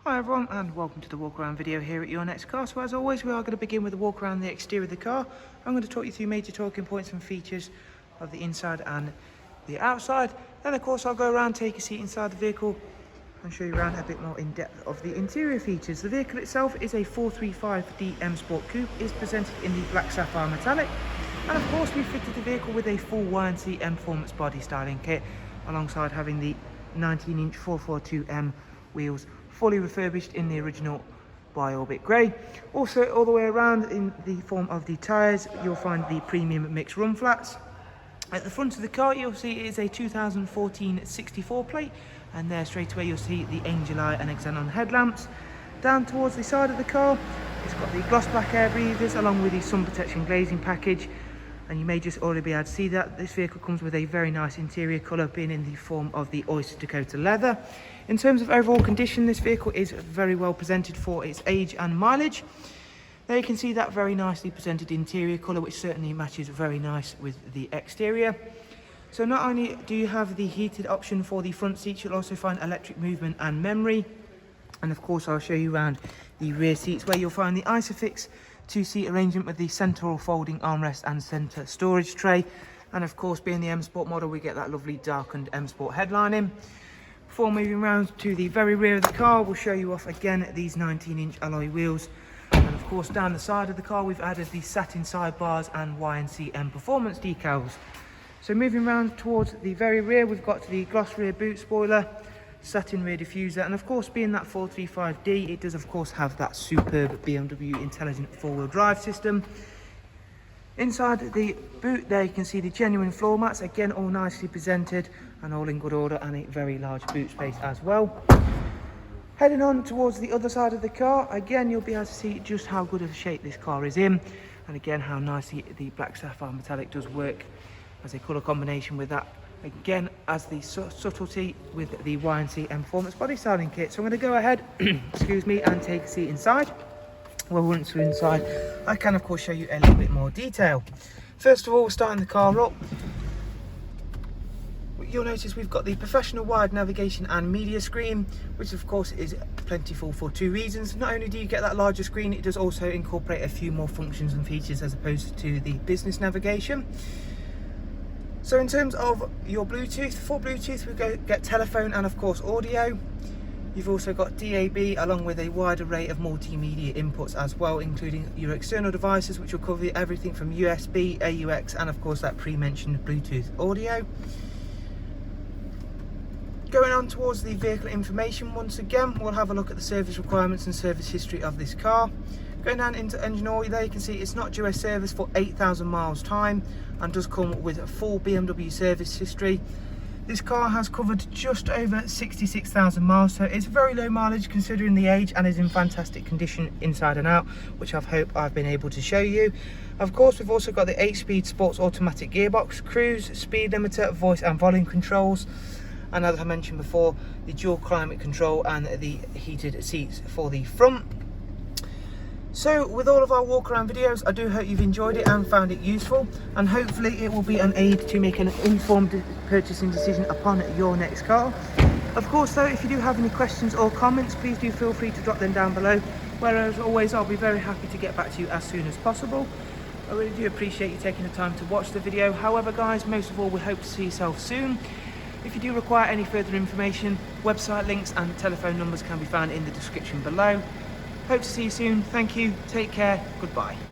Hi everyone and welcome to the walk around video here at Your Next Car. So as always we are going to begin with a walk around the exterior of the car. I'm going to talk you through major talking points and features of the inside and the outside. Then of course I'll go around, take a seat inside the vehicle and show you around a bit more in depth of the interior features. The vehicle itself is a 435D M Sport Coupe, is presented in the black sapphire metallic, and of course we fitted the vehicle with a full YNC Mperformance body styling kit alongside having the 19-inch 442M wheels fully refurbished in the original Bi-Orbit grey. Also all the way around in the form of the tyres you'll find the premium mixed run flats. At the front of the car you'll see it is a 2014 64 plate, and there straight away you'll see the Angel Eye and xenon headlamps. Down towards the side of the car it's got the gloss black air breathers along with the sun protection glazing package, and you may just already be able to see that this vehicle comes with a very nice interior colour being in the form of the Oyster Dakota leather. In terms of overall condition, this vehicle is very well presented for its age and mileage. There you can see that very nicely presented interior colour, which certainly matches very nice with the exterior. So not only do you have the heated option for the front seats, you'll also find electric movement and memory. And of course I'll show you around the rear seats where you'll find the Isofix two-seat arrangement with the central folding armrest and centre storage tray. And of course, being the M Sport model, we get that lovely darkened M Sport headlining. Before moving around to the very rear of the car, we'll show you off again these 19-inch alloy wheels. And of course, down the side of the car, we've added the satin sidebars and YNC Mperformance decals. So moving around towards the very rear, we've got the gloss rear boot spoiler, satin rear diffuser, and of course being that 435D, it does of course have that superb BMW intelligent four-wheel drive system. Inside the boot there you can see the genuine floor mats, again all nicely presented and all in good order, and a very large boot space as well. Heading on towards the other side of the car, again you'll be able to see just how good of a shape this car is in, and again how nicely the black sapphire metallic does work as a colour combination with that, again as the subtlety with the YNC Mperformance body styling kit. So I'm going to go ahead excuse me, and take a seat inside. Well, once we're inside I can of course show you a little bit more detail. First of all, starting the car up, you'll notice we've got the professional wide navigation and media screen, which of course is plentiful for two reasons. Not only do you get that larger screen, it does also incorporate a few more functions and features as opposed to the business navigation. So in terms of your Bluetooth, for Bluetooth we get telephone and of course audio. You've also got DAB along with a wide array of multimedia inputs as well, including your external devices, which will cover everything from USB, AUX, and of course that pre-mentioned Bluetooth audio. Going on towards the vehicle information, once again we'll have a look at the service requirements and service history of this car. Going down into engine oil, there you can see it's not due a service for 8,000 miles time and does come with a full BMW service history. This car has covered just over 66,000 miles, so it's very low mileage considering the age, and is in fantastic condition inside and out, which I hope I've been able to show you. Of course we've also got the 8-speed sports automatic gearbox, cruise, speed limiter, voice and volume controls, and as I mentioned before, the dual climate control and the heated seats for the front. So with all of our walk around videos, I do hope you've enjoyed it and found it useful, and hopefully it will be an aid to make an informed purchasing decision upon your next car. Of course though, if you do have any questions or comments, please do feel free to drop them down below, where as always I'll be very happy to get back to you as soon as possible. I really do appreciate you taking the time to watch the video. However guys, most of all we hope to see yourself soon. If you do require any further information, website links and telephone numbers can be found in the description below. Hope to see you soon. Thank you. Take care. Goodbye.